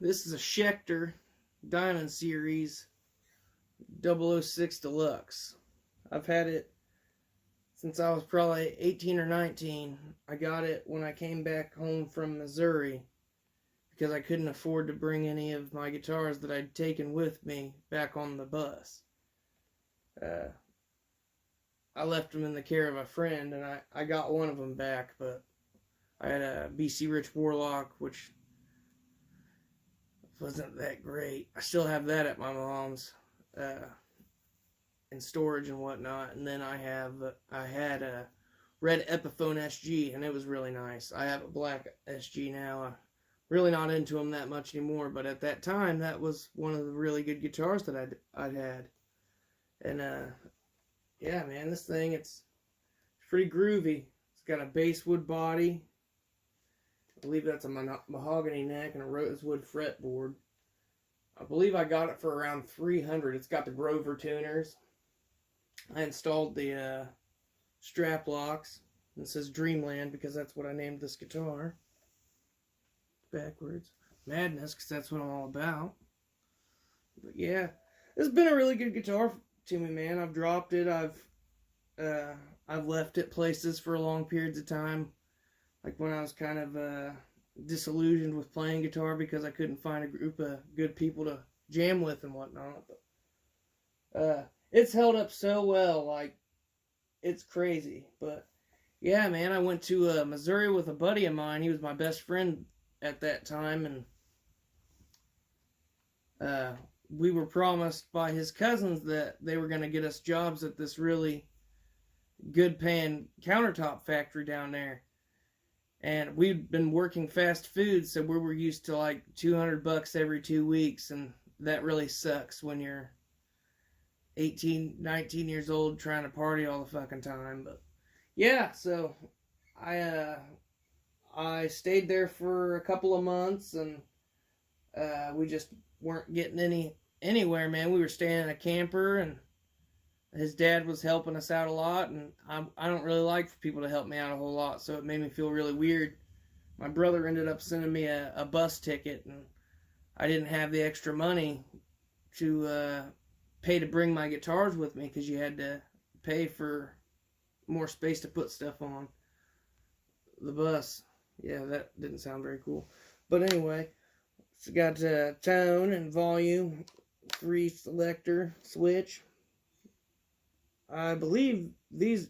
This is a Schecter Diamond Series 006 Deluxe. I've had it since I was probably 18 or 19. I got it when I came back home from Missouri because I couldn't afford to bring any of my guitars that I'd taken with me back on the bus. I left them in the care of a friend, and I got one of them back, but I had a BC Rich Warlock, which wasn't that great. I still have that at my mom's in storage and whatnot. And then I had a red Epiphone SG, and it was really nice. I have a black SG now. I'm really not into them that much anymore, but at that time, that was one of the really good guitars that I'd had. And yeah, man, this thing, it's pretty groovy. It's got a Basswood body. I believe that's a mahogany neck and a rosewood fretboard. I believe I got it for around $300. It's got the Grover tuners. I installed the strap locks. It says Dreamland because that's what I named this guitar. Backwards. Madness, because that's what I'm all about. But yeah, it's been a really good guitar to me, man. I've dropped it. I've left it places for long periods of time. Like when I was kind of disillusioned with playing guitar because I couldn't find a group of good people to jam with and whatnot. But it's held up so well, like it's crazy. But yeah, man, I went to Missouri with a buddy of mine. He was my best friend at that time, and we were promised by his cousins that they were going to get us jobs at this really good paying countertop factory down there. And we'd been working fast food, so we were used to like $200 every 2 weeks, and that really sucks when you're 18, 19 years old trying to party all the fucking time. But yeah, so I stayed there for a couple of months, and we just weren't getting anywhere, man. We were staying in a camper, and his dad was helping us out a lot, and I don't really like for people to help me out a whole lot, so it made me feel really weird. My brother ended up sending me a bus ticket, and I didn't have the extra money to pay to bring my guitars with me because you had to pay for more space to put stuff on the bus. Yeah, that didn't sound very cool. But anyway, it's got tone and volume, 3 selector switch. I believe these,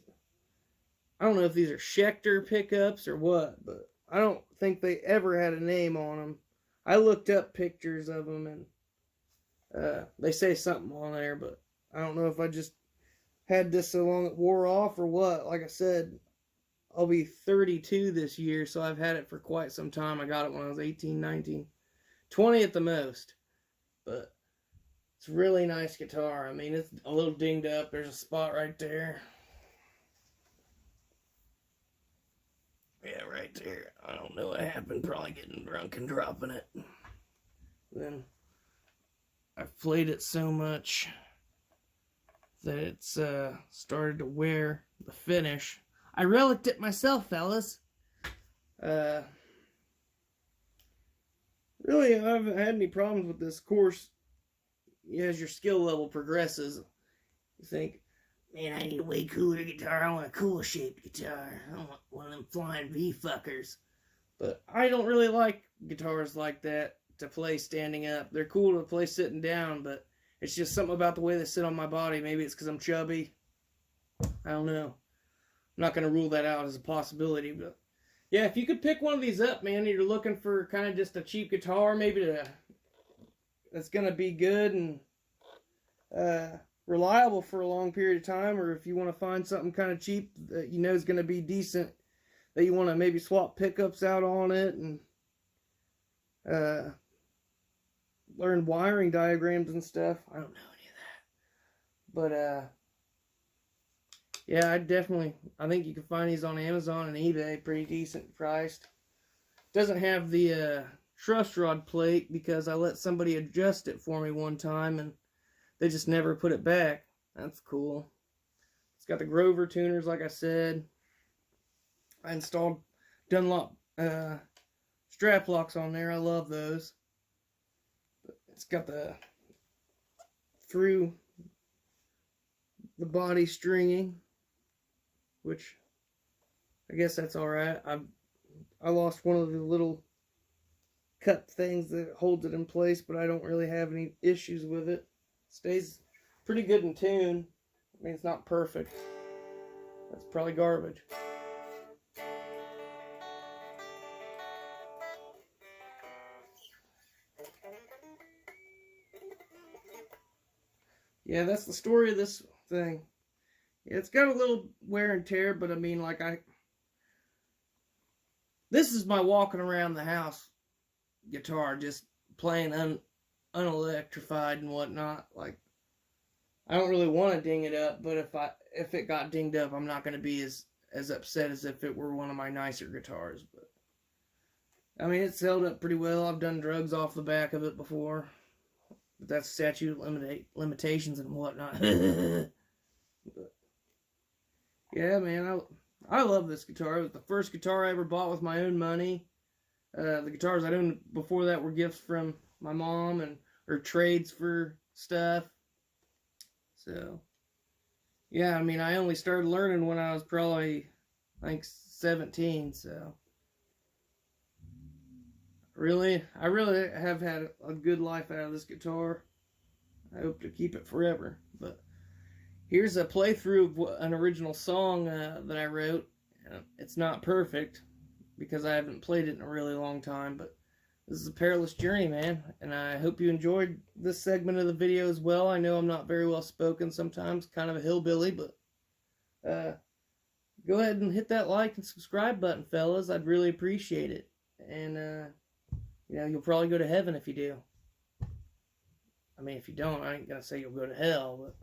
I don't know if these are Schecter pickups or what, but I don't think they ever had a name on them. I looked up pictures of them, and they say something on there, but I don't know if I just had this so long it wore off or what. Like I said, I'll be 32 this year, so I've had it for quite some time. I got it when I was 18, 19, 20 at the most, but it's a really nice guitar. I mean, it's a little dinged up. There's a spot right there. Yeah, right there. I don't know what happened. Probably getting drunk and dropping it. Then I've played it so much that it's started to wear the finish. I relicked it myself, fellas. Really, I haven't had any problems with this. Of course, as your skill level progresses, you think, man, I need a way cooler guitar. I want a cool shaped guitar. I don't want one of them flying V-fuckers. But I don't really like guitars like that to play standing up. They're cool to play sitting down, but it's just something about the way they sit on my body. Maybe it's because I'm chubby. I don't know. I'm not going to rule that out as a possibility, but yeah, if you could pick one of these up, man, and you're looking for kind of just a cheap guitar, maybe that's going to be good and reliable for a long period of time, or if you want to find something kind of cheap that you know is going to be decent, that you want to maybe swap pickups out on it and learn wiring diagrams and stuff. I don't know any of that. But yeah, I think you can find these on Amazon and eBay pretty decent priced. Doesn't have the truss rod plate because I let somebody adjust it for me one time and they just never put it back. That's cool. It's got the Grover tuners, like I said. I installed Dunlop strap locks on there. I love those. it's got the through the body stringing, which I guess that's all right. I lost one of the little cut things that holds it in place, but I don't really have any issues with it. Stays pretty good in tune. I mean, it's not perfect. That's probably garbage. Yeah, that's the story of this thing. Yeah, it's got a little wear and tear, but I mean, like, this is my walking around the house guitar, just playing unelectrified and whatnot. Like, I don't really want to ding it up, but if it got dinged up, I'm not going to be as upset as if it were one of my nicer guitars. But I mean, it's held up pretty well. I've done drugs off the back of it before, but that's statute limitations and whatnot. But yeah, man, I love this guitar. It was the first guitar I ever bought with my own money. The guitars I owned before that were gifts from my mom or trades for stuff. So, yeah, I mean, I only started learning when I was probably, I think, 17. So, I really have had a good life out of this guitar. I hope to keep it forever. But here's a playthrough of an original song that I wrote. It's not perfect because I haven't played it in a really long time, but this is a perilous journey, man, and I hope you enjoyed this segment of the video as well. I know I'm not very well spoken sometimes, kind of a hillbilly, but go ahead and hit that like and subscribe button, fellas. I'd really appreciate it, and you know, you'll probably go to heaven if you do. I mean, if you don't, I ain't gonna say you'll go to hell, but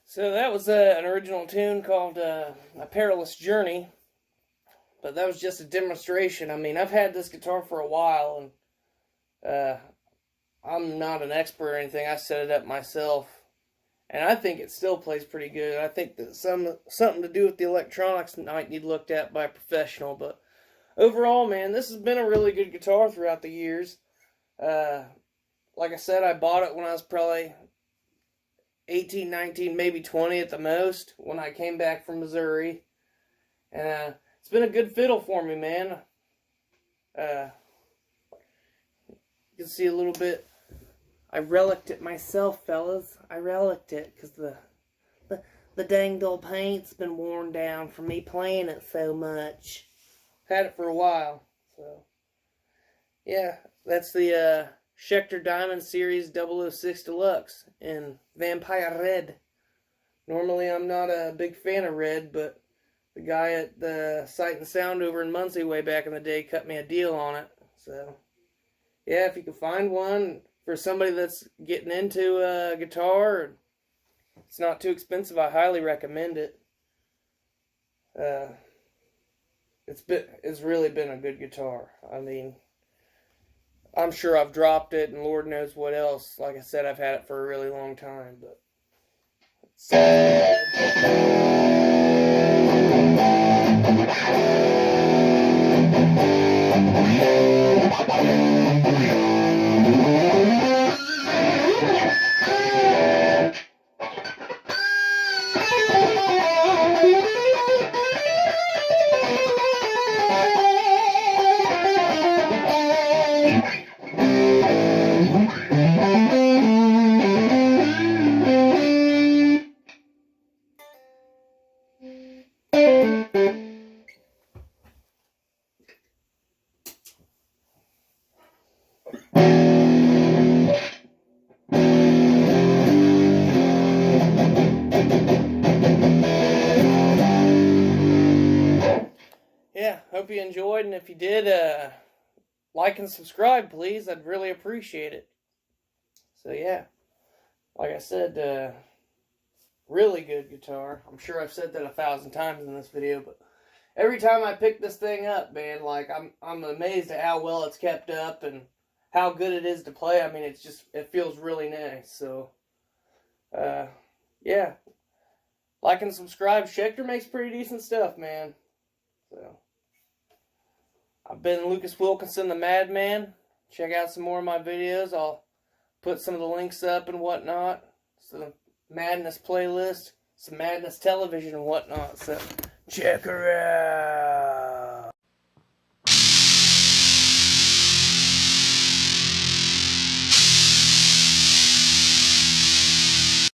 so that was an original tune called A Perilous Journey. But that was just a demonstration. I mean, I've had this guitar for a while, and I'm not an expert or anything. I set it up myself, and I think it still plays pretty good. I think that something to do with the electronics might need looked at by a professional. But overall, man, this has been a really good guitar throughout the years. Like I said, I bought it when I was probably 18, 19, maybe 20 at the most, when I came back from Missouri. And it's been a good fiddle for me, man. You can see a little bit. I relicked it myself, fellas. I relicked it because the dang old paint's been worn down from me playing it so much. Had it for a while. So, yeah, that's the Schecter Diamond Series 006 Deluxe in Vampire Red. Normally, I'm not a big fan of red, but the guy at the Sight and Sound over in Muncie way back in the day cut me a deal on it. So, yeah, if you can find one for somebody that's getting into guitar, it's not too expensive. I highly recommend it. It's really been a good guitar. I mean, I'm sure I've dropped it, and Lord knows what else. Like I said, I've had it for a really long time, but. Yeah, hope you enjoyed, and if you did, like and subscribe, please. I'd really appreciate it. So, yeah, like I said, really good guitar. I'm sure I've said that 1,000 times in this video, but every time I pick this thing up, man, like, I'm amazed at how well it's kept up and how good it is to play. I mean, it feels really nice. So, yeah, like and subscribe. Schecter makes pretty decent stuff, man. So, I've been Lucas Wilkinson, the Madman. Check out some more of my videos. I'll put some of the links up and whatnot. So, Madness playlist, some Madness television and whatnot. So, check her out.